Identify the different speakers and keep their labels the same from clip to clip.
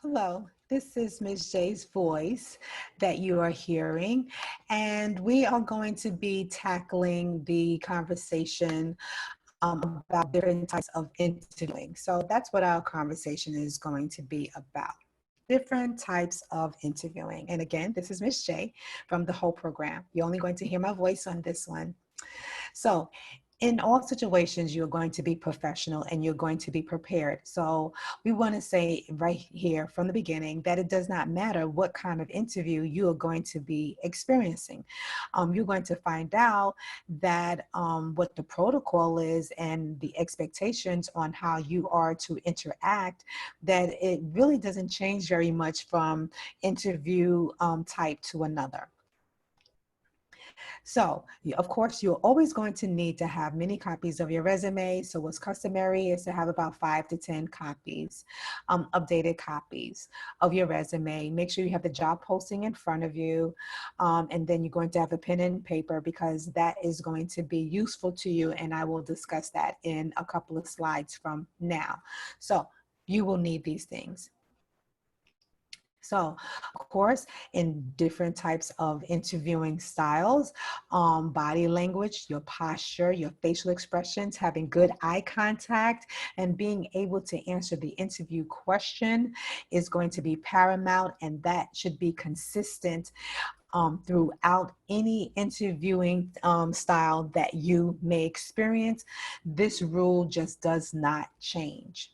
Speaker 1: Hello, this is Ms. J's voice that you are hearing, and we are going to be tackling the conversation about different types of interviewing. So that's what our conversation is going to be about. Different types of interviewing. And again, this is Ms. J from the whole program. You're only going to hear my voice on this one. So, in all situations, you're going to be professional and you're going to be prepared. So, we want to say right here from the beginning that it does not matter what kind of interview you are going to be experiencing. You're going to find out that what the protocol is and the expectations on how you are to interact, that it really doesn't change very much from interview type to another. So, of course, you're always going to need to have many copies of your resume. So, what's customary is to have about 5 to 10 copies, updated copies of your resume. Make sure you have the job posting in front of you. And then you're going to have a pen and paper because that is going to be useful to you. And I will discuss that in a couple of slides from now. So, you will need these things. So, of course, in different types of interviewing styles, body language, your posture, your facial expressions, having good eye contact, and being able to answer the interview question is going to be paramount, and that should be consistent throughout any interviewing style that you may experience. This rule just does not change.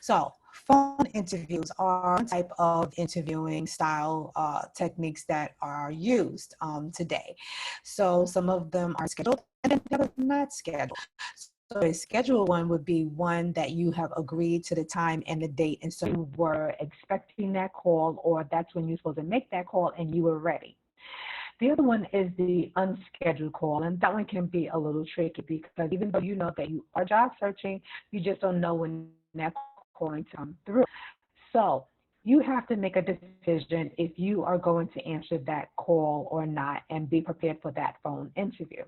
Speaker 1: So, phone interviews are one type of interviewing style techniques that are used today. So, some of them are scheduled and then the others not scheduled. So, a scheduled one would be one that you have agreed to the time and the date, and so you were expecting that call, or that's when you're supposed to make that call and you were ready. The other one is the unscheduled call, and that one can be a little tricky because even though you know that you are job searching, you just don't know when that call is going to come through. So you have to make a decision if you are going to answer that call or not and be prepared for that phone interview.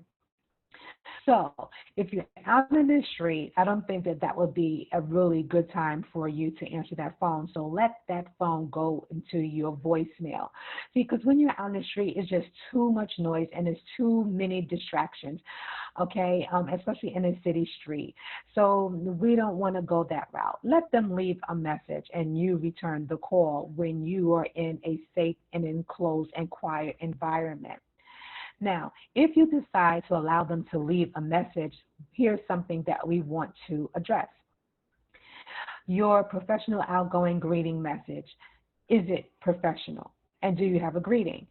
Speaker 1: So if you're out in the street, I don't think that that would be a really good time for you to answer that phone. So let that phone go into your voicemail. See, because when you're out in the street, it's just too much noise and there's too many distractions, okay, especially in a city street. So we don't want to go that route. Let them leave a message and you return the call when you are in a safe and enclosed and quiet environment. Now, if you decide to allow them to leave a message, here's something that we want to address. Your professional outgoing greeting message. Is it professional? And do you have a greeting?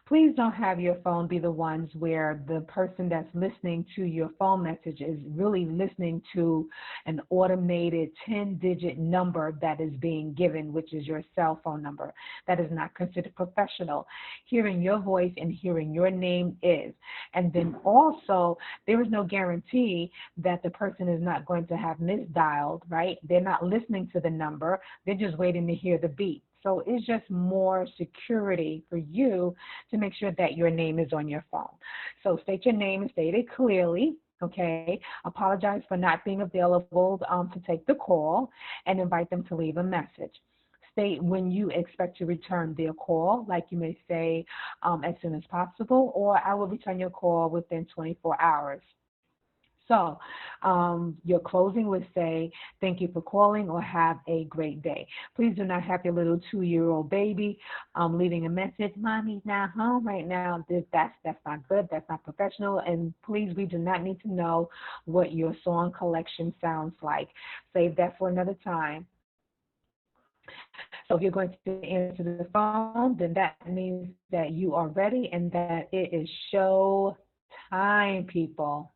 Speaker 1: Please don't have your phone be the ones where the person that's listening to your phone message is really listening to an automated 10-digit number that is being given, which is your cell phone number. That is not considered professional. Hearing your voice and hearing your name is. And then also, there is no guarantee that the person is not going to have misdialed, right? They're not listening to the number. They're just waiting to hear the beep. So it's just more security for you to make sure that your name is on your phone. So state your name and state it clearly. Okay, apologize for not being available to take the call and invite them to leave a message. State when you expect to return their call, like you may say as soon as possible, or I will return your call within 24 hours. So your closing would say, thank you for calling or have a great day. Please do not have your little 2-year-old baby leaving a message, mommy's not home right now. That's not good. That's not professional. And please, we do not need to know what your song collection sounds like. Save that for another time. So if you're going to answer the phone, then that means that you are ready and that it is show time, people.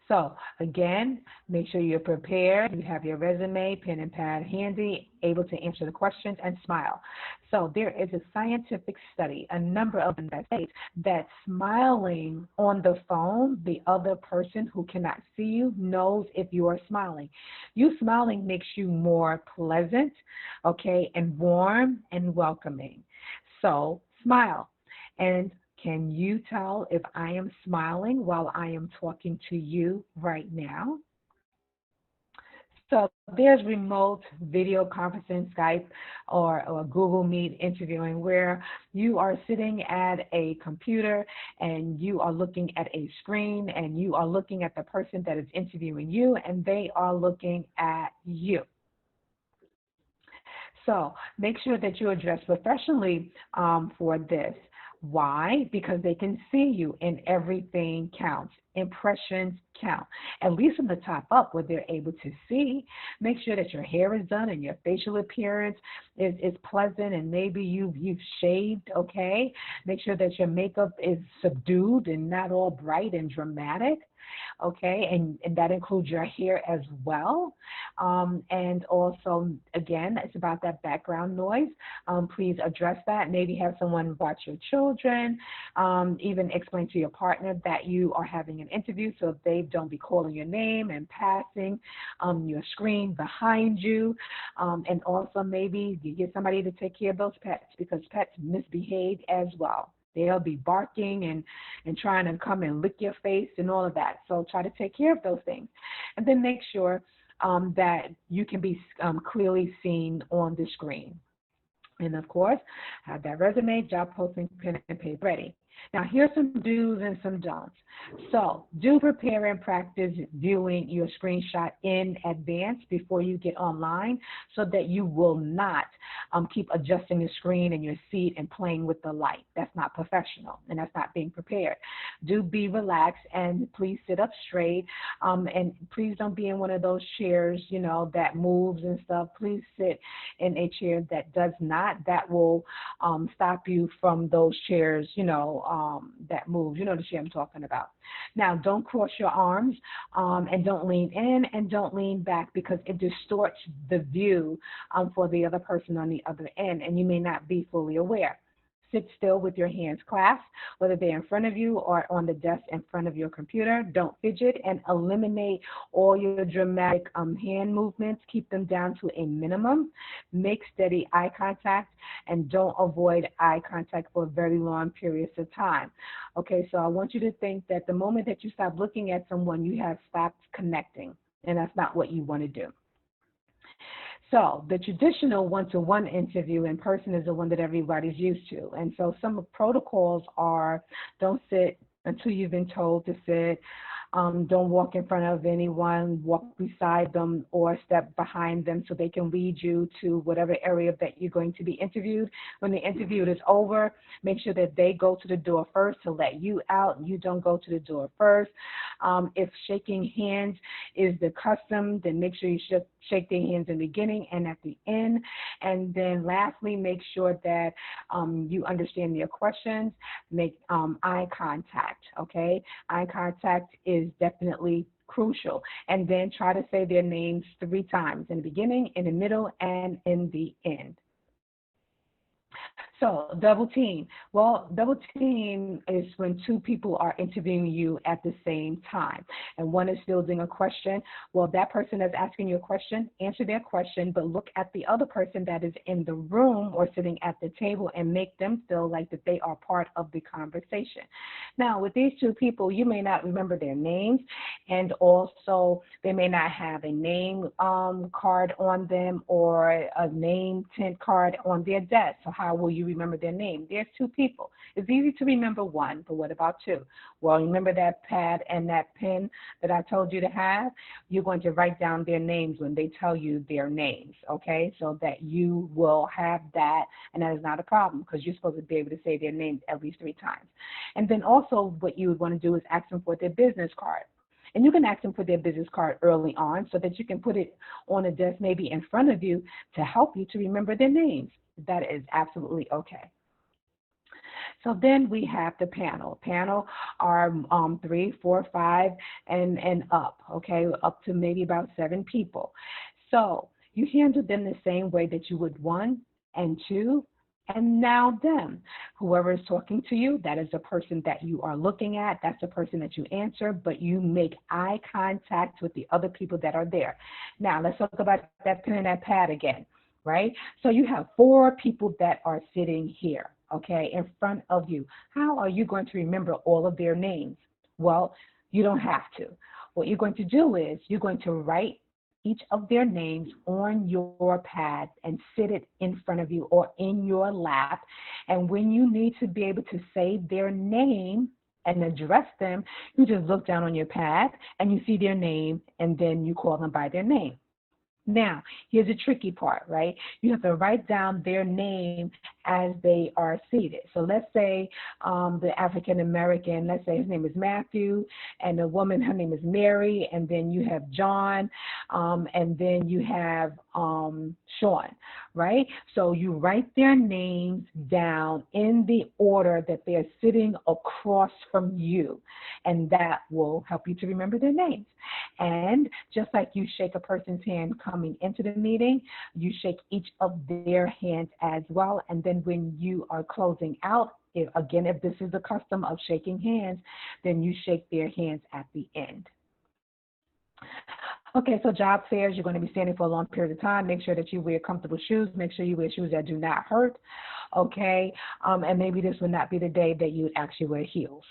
Speaker 1: So again, make sure you're prepared. You have your resume, pen and pad handy, able to answer the questions and smile. So there is a scientific study, a number of them that states that smiling on the phone, the other person who cannot see you knows if you are smiling. You smiling makes you more pleasant, okay, and warm and welcoming. So smile. And can you tell if I am smiling while I am talking to you right now? So there's remote video conferencing, Skype, or Google Meet interviewing where you are sitting at a computer and you are looking at a screen and you are looking at the person that is interviewing you and they are looking at you. So make sure that you address professionally for this. Why? Because they can see you and everything counts. Impressions count. At least from the top up where they're able to see. Make sure that your hair is done and your facial appearance is pleasant and maybe you've shaved, okay? Make sure that your makeup is subdued and not all bright and dramatic. Okay, and that includes your hair as well. And also, again, it's about that background noise. Please address that. Maybe have someone watch your children. Even explain to your partner that you are having an interview so they don't be calling your name and passing your screen behind you. And also, maybe you get somebody to take care of those pets because pets misbehave as well. They'll be barking and trying to come and lick your face and all of that. So try to take care of those things. And then make sure that you can be clearly seen on the screen. And of course, have that resume, job posting, pen and paper ready. Now, here's some do's and some don'ts. So, do prepare and practice viewing your screenshot in advance before you get online so that you will not keep adjusting the screen and your seat and playing with the light. That's not professional and that's not being prepared. Do be relaxed and please sit up straight and please don't be in one of those chairs, you know, that moves and stuff. Please sit in a chair that does not. That will stop you from those chairs, you know, that moves. You know the chair I'm talking about. Now, don't cross your arms and don't lean in and don't lean back because it distorts the view for the other person on the other end, and you may not be fully aware. Sit still with your hands clasped, whether they're in front of you or on the desk in front of your computer. Don't fidget and eliminate all your dramatic hand movements. Keep them down to a minimum. Make steady eye contact and don't avoid eye contact for very long periods of time. Okay, so I want you to think that the moment that you stop looking at someone, you have stopped connecting, and that's not what you want to do. So the traditional one-to-one interview in person is the one that everybody's used to. And so some of the protocols are don't sit until you've been told to sit. Don't walk in front of anyone, walk beside them or step behind them so they can lead you to whatever area that you're going to be interviewed. When the interview is over, make sure that they go to the door first to let you out. You don't go to the door first. If shaking hands is the custom, then make sure you shake their hands in the beginning and at the end. And then lastly, make sure that you understand their questions. Make eye contact, okay? Eye contact is definitely crucial. And then try to say their names 3 times, in the beginning, in the middle, and in the end. So double team. Well, double team is when 2 people are interviewing you at the same time, and one is fielding a question. Well, that person that's asking you a question, answer their question, but look at the other person that is in the room or sitting at the table and make them feel like that they are part of the conversation. Now, with these 2 people, you may not remember their names, and also they may not have a name card on them or a name tent card on their desk. So how will you remember their name? There's 2 people. It's easy to remember 1, but what about 2? Well, remember that pad and that pen that I told you to have? You're going to write down their names when they tell you their names, okay? So that you will have that, and that is not a problem because you're supposed to be able to say their names at least 3 times. And then also what you would want to do is ask them for their business card. And you can ask them for their business card early on so that you can put it on a desk maybe in front of you to help you to remember their names. That is absolutely okay. So then we have the panel. Panel are 3, 4, 5, and up, okay, up to maybe about 7 people. So you handle them the same way that you would 1 and 2 and now them. Whoever is talking to you, that is the person that you are looking at. That's the person that you answer, but you make eye contact with the other people that are there. Now, let's talk about that pen and that pad again, right? So you have 4 people that are sitting here, okay, in front of you. How are you going to remember all of their names? Well, you don't have to. What you're going to do is you're going to write each of their names on your pad and sit it in front of you or in your lap. And when you need to be able to say their name and address them, you just look down on your pad and you see their name and then you call them by their name. Now, here's the tricky part, right? You have to write down their name as they are seated. So let's say the African American, let's say his name is Matthew, and the woman, her name is Mary, and then you have John, and then you have Sean, right? So you write their names down in the order that they're sitting across from you, and that will help you to remember their names. And just like you shake a person's hand coming into the meeting, you shake each of their hands as well. And then when you are closing out, if this is the custom of shaking hands, then you shake their hands at the end. Okay, so job fairs, you're going to be standing for a long period of time. Make sure that you wear comfortable shoes. Make sure you wear shoes that do not hurt. Okay, and maybe this would not be the day that you would actually wear heels.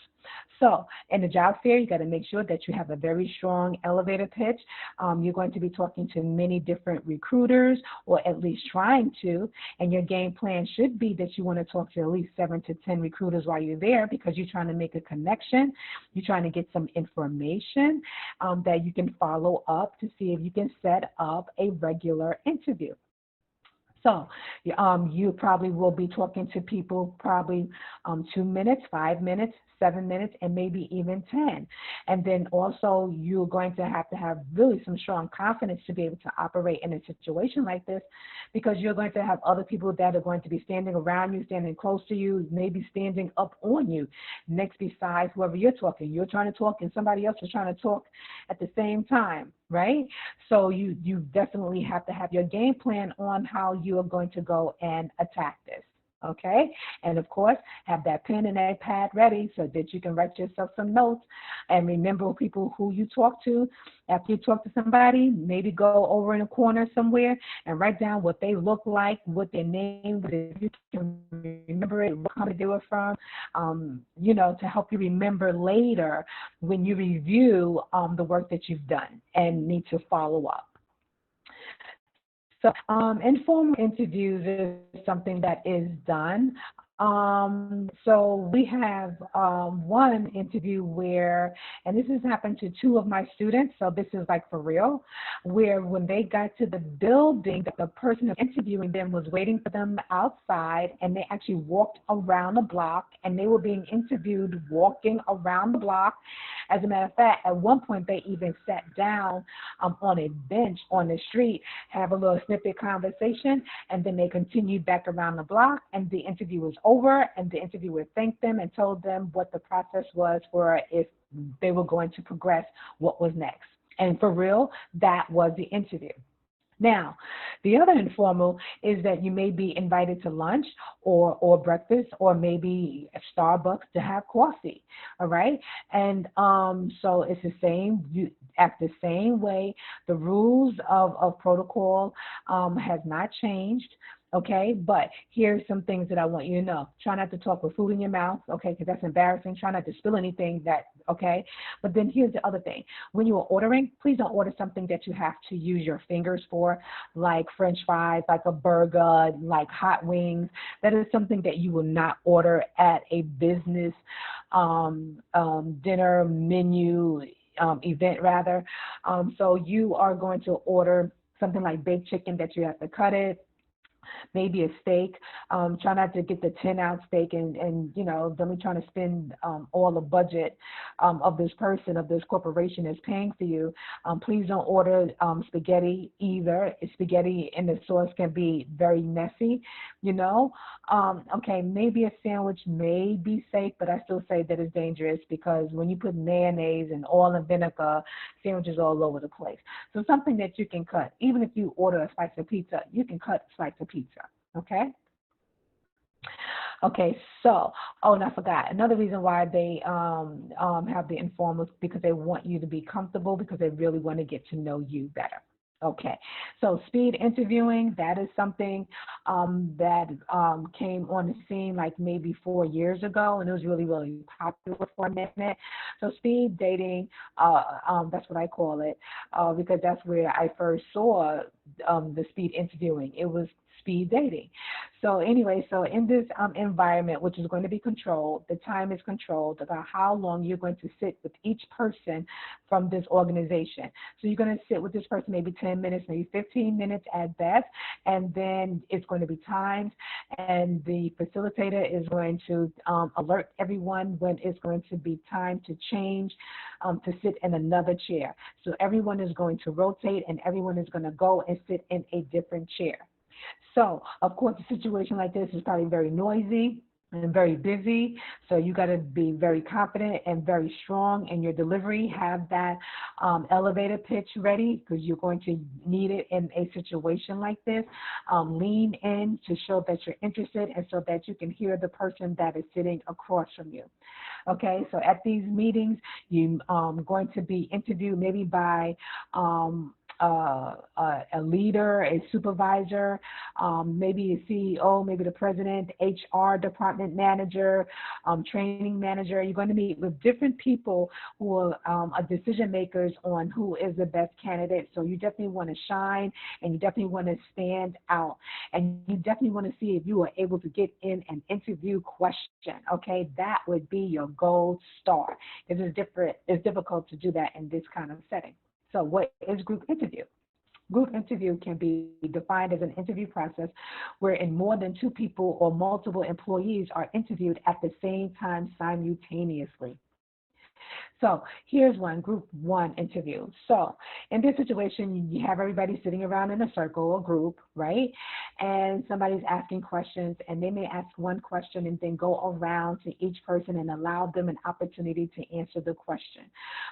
Speaker 1: So in the job fair, you got to make sure that you have a very strong elevator pitch. You're going to be talking to many different recruiters, or at least trying to, and your game plan should be that you want to talk to at least 7 to 10 recruiters while you're there, because you're trying to make a connection. You're trying to get some information that you can follow up to see if you can set up a regular interview. So you probably will be talking to people probably 2 minutes, 5 minutes, 7 minutes, and maybe even 10. And then also you're going to have really some strong confidence to be able to operate in a situation like this, because you're going to have other people that are going to be standing around you, standing close to you, maybe standing up on you, next besides whoever you're talking. You're trying to talk and somebody else is trying to talk at the same time, right? So you definitely have to have your game plan on how you are going to go and attack this. Okay, and of course, have that pen and that pad ready so that you can write yourself some notes and remember people who you talk to. After you talk to somebody, maybe go over in a corner somewhere and write down what they look like, what their name, if you can remember it, what company they were from, to help you remember later when you review the work that you've done and need to follow up. So informal interviews is something that is done. So we have one interview where, and this has happened to 2 of my students, so this is like for real, where when they got to the building, the person interviewing them was waiting for them outside, and they actually walked around the block, and they were being interviewed walking around the block. As a matter of fact, at one point they even sat down on a bench on the street, have a little snippet conversation, and then they continued back around the block, and the interview was over, and the interviewer thanked them and told them what the process was for if they were going to progress, what was next. And for real, that was the interview. Now, the other informal is that you may be invited to lunch or breakfast, or maybe at Starbucks to have coffee, all right? And so it's the same, you act the same way. The rules of protocol has not changed. Okay, but here's some things that I want you to know. Try not to talk with food in your mouth, okay, because that's embarrassing. Try not to spill anything okay. But then here's the other thing. When you are ordering, please don't order something that you have to use your fingers for, like French fries, like a burger, like hot wings. That is something that you will not order at a business dinner menu event, rather. So you are going to order something like baked chicken that you have to cut it, maybe a steak. Try not to get the 10-ounce steak and then we're trying to spend all the budget of this person, of this corporation is paying for you. Please don't order spaghetti either. Spaghetti and the sauce can be very messy, Okay, maybe a sandwich may be safe, but I still say that it's dangerous, because when you put mayonnaise and oil and vinegar, sandwiches all over the place. So something that you can cut. Even if you order a slice of pizza, you can cut a slice of pizza, okay? Okay, so, and I forgot, another reason why they have the informals, because they want you to be comfortable, because they really want to get to know you better. Okay, so speed interviewing, that is something that came on the scene like maybe 4 years ago, and it was really, really popular for a minute. So speed dating, that's what I call it, because that's where I first saw the speed interviewing. It was speed dating. So anyway, so in this environment, which is going to be controlled, the time is controlled about how long you're going to sit with each person from this organization. So you're going to sit with this person maybe 10 minutes, maybe 15 minutes at best, and then it's going to be timed, and the facilitator is going to alert everyone when it's going to be time to change to sit in another chair. So everyone is going to rotate, and everyone is going to go and sit in a different chair. So, of course, a situation like this is probably very noisy and very busy. So you got to be very confident and very strong in your delivery. Have that elevator pitch ready because you're going to need it in a situation like this. Lean in to show that you're interested and so that you can hear the person that is sitting across from you. Okay, so at these meetings, you're going to be interviewed maybe by a leader, a supervisor, maybe a CEO, maybe the president, HR department manager, training manager. You're going to meet with different people who are decision makers on who is the best candidate. So you definitely want to shine and you definitely want to stand out. And you definitely want to see if you are able to get in an interview question. Okay, that would be your gold star. It's difficult to do that in this kind of setting. So what is group interview? Group interview can be defined as an interview process wherein more than two people or multiple employees are interviewed at the same time simultaneously. So here's one, group one interview. So in this situation, you have everybody sitting around in a circle or group, right? And somebody's asking questions, and they may ask one question and then go around to each person and allow them an opportunity to answer the question.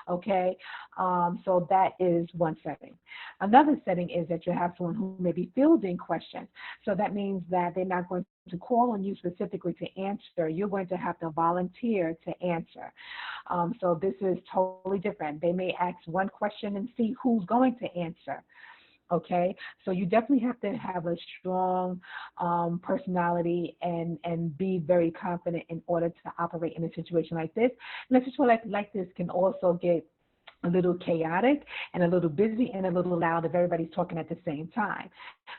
Speaker 1: Okay, so that is one setting. Another setting is that you have someone who may be fielding questions. So that means that they're not going to call on you specifically to answer. You're going to have to volunteer to answer. So this is totally different. They may ask one question and see who's going to answer. Okay, so you definitely have to have a strong personality and be very confident in order to operate in a situation like this. And a situation like this can also get a little chaotic and a little busy and a little loud if everybody's talking at the same time.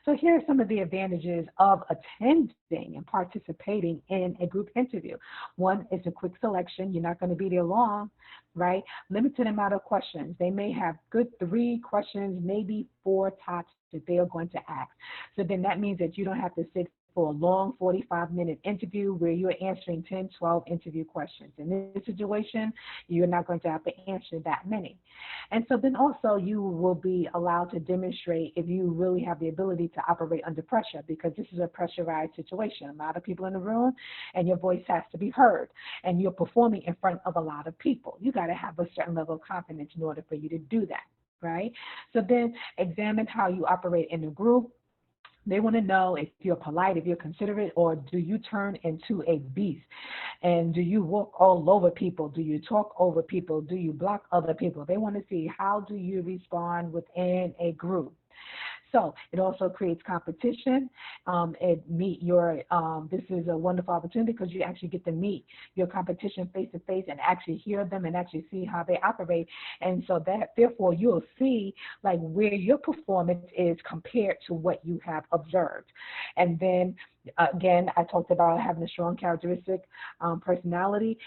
Speaker 1: So here are some of the advantages of attending and participating in a group interview. One is a quick selection. You're not going to be there long, right? Limited amount of questions. They may have good 3 questions, maybe 4 tops that they are going to ask. So then that means that you don't have to sit for a long 45-minute interview where you're answering 10, 12 interview questions. In this situation, you're not going to have to answer that many. And so then also you will be allowed to demonstrate if you really have the ability to operate under pressure because this is a pressurized situation. A lot of people in the room and your voice has to be heard and you're performing in front of a lot of people. You got to have a certain level of confidence in order for you to do that, right? So then examine how you operate in a group. They want to know if you're polite, if you're considerate, or do you turn into a beast? And do you walk all over people? Do you talk over people? Do you block other people? They want to see how do you respond within a group. So it also creates competition. This is a wonderful opportunity because you actually get to meet your competition face to face and actually hear them and actually see how they operate. And so that, therefore, you'll see like where your performance is compared to what you have observed. And then again, I talked about having a strong characteristic, personality,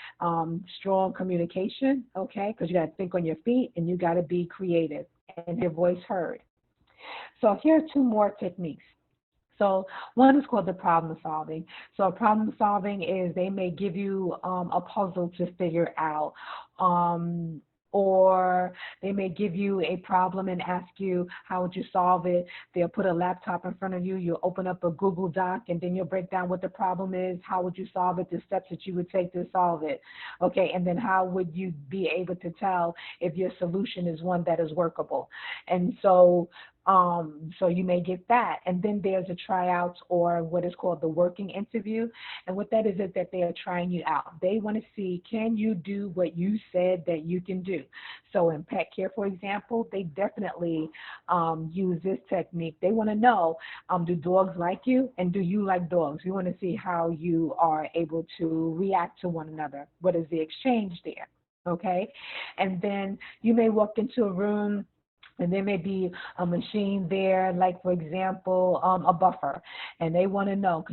Speaker 1: strong communication, okay, because you got to think on your feet and you got to be creative and your voice heard. So here are 2 more techniques. So one is called the problem solving. So problem solving is they may give you a puzzle to figure out. Or they may give you a problem and ask you, how would you solve it? They'll put a laptop in front of you. You'll open up a Google Doc, and then you'll break down what the problem is. How would you solve it? The steps that you would take to solve it. Okay, and then how would you be able to tell if your solution is one that is workable? And so So you may get that. And then there's a tryouts or what is called the working interview. And what that is that they are trying you out. They want to see, can you do what you said that you can do? So in pet care, for example, they definitely use this technique. They want to know, do dogs like you? And do you like dogs? We want to see how you are able to react to one another. What is the exchange there? Okay. And then you may walk into a room and there may be a machine there, like for example, a buffer, and they want to know,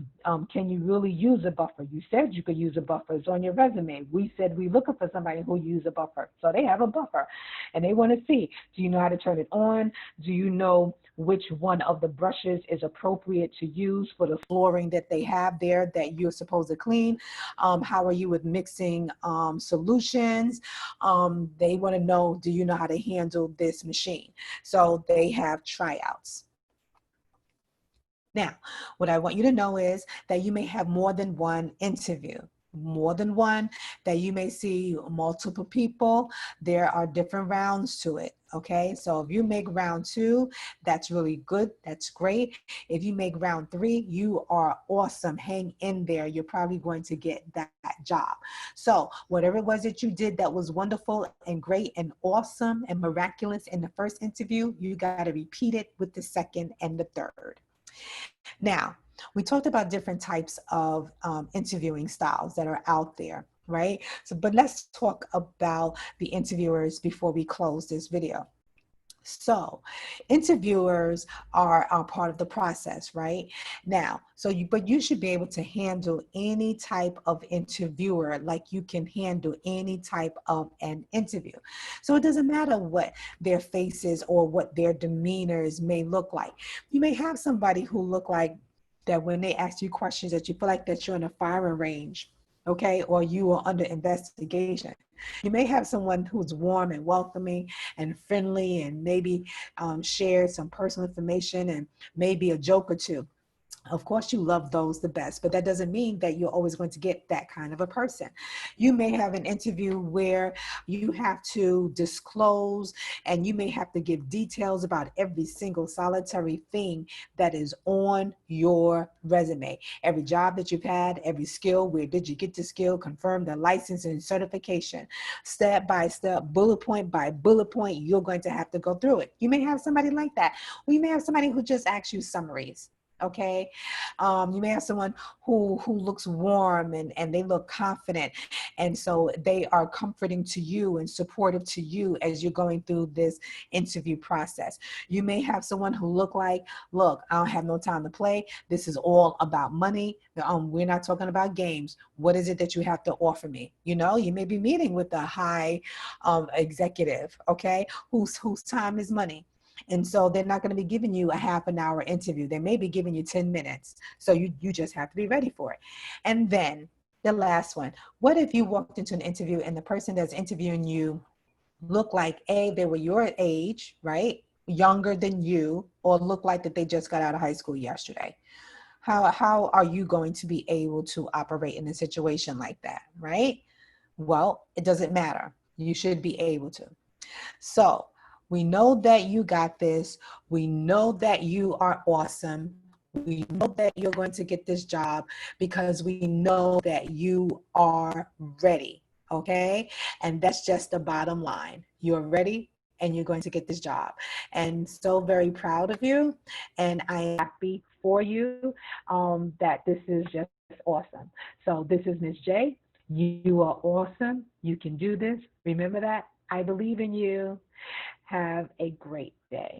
Speaker 1: can you really use a buffer? You said you could use a buffer. It's on your resume. We said we're looking for somebody who use a buffer, so they have a buffer, and they want to see, do you know how to turn it on? Do you know which one of the brushes is appropriate to use for the flooring that they have there that you're supposed to clean? How are you with mixing solutions? They want to know, do you know how to handle this machine? So they have tryouts. Now, what I want you to know is that you may have more than one interview. More than one, that you may see multiple people. There are different rounds to it. Okay, so if you make round 2, that's really good. That's great. If you make round 3, you are awesome. Hang in there. You're probably going to get that job. So whatever it was that you did that was wonderful and great and awesome and miraculous in the first interview, you got to repeat it with the second and the third. Now, we talked about different types of interviewing styles that are out there, right? So, but let's talk about the interviewers before we close this video. So interviewers are part of the process, right? Now, but you should be able to handle any type of interviewer like you can handle any type of an interview. So it doesn't matter what their faces or what their demeanors may look like. You may have somebody who look like that when they ask you questions that you feel like that you're in a firing range, okay, or you are under investigation. You may have someone who's warm and welcoming and friendly and maybe share some personal information and maybe a joke or two. Of course, you love those the best, but that doesn't mean that you're always going to get that kind of a person. You may have an interview where you have to disclose and you may have to give details about every single solitary thing that is on your resume. Every job that you've had, every skill, where did you get the skill, confirm the license and certification. Step by step, bullet point by bullet point, you're going to have to go through it. You may have somebody like that. Or you may have somebody who just asks you summaries. Okay, you may have someone who looks warm and they look confident, and so they are comforting to you and supportive to you as you're going through this interview process. You may have someone who look, I don't have no time to play. This is all about money. We're not talking about games. What is it that you have to offer me? You know, you may be meeting with a high executive, okay, whose time is money. And so they're not going to be giving you a half an hour interview. They may be giving you 10 minutes. So you just have to be ready for it. And then the last one, what if you walked into an interview and the person that's interviewing you looked like, they were your age, right? Younger than you, or looked like that they just got out of high school yesterday? How are you going to be able to operate in a situation like that, right? Well, it doesn't matter. You should be able to. So we know that you got this. We know that you are awesome. We know that you're going to get this job because we know that you are ready. Okay. And that's just the bottom line. You're ready and you're going to get this job. And so very proud of you. And I am happy for you that this is just awesome. So this is Miss J. You are awesome. You can do this. Remember that. I believe in you. Have a great day.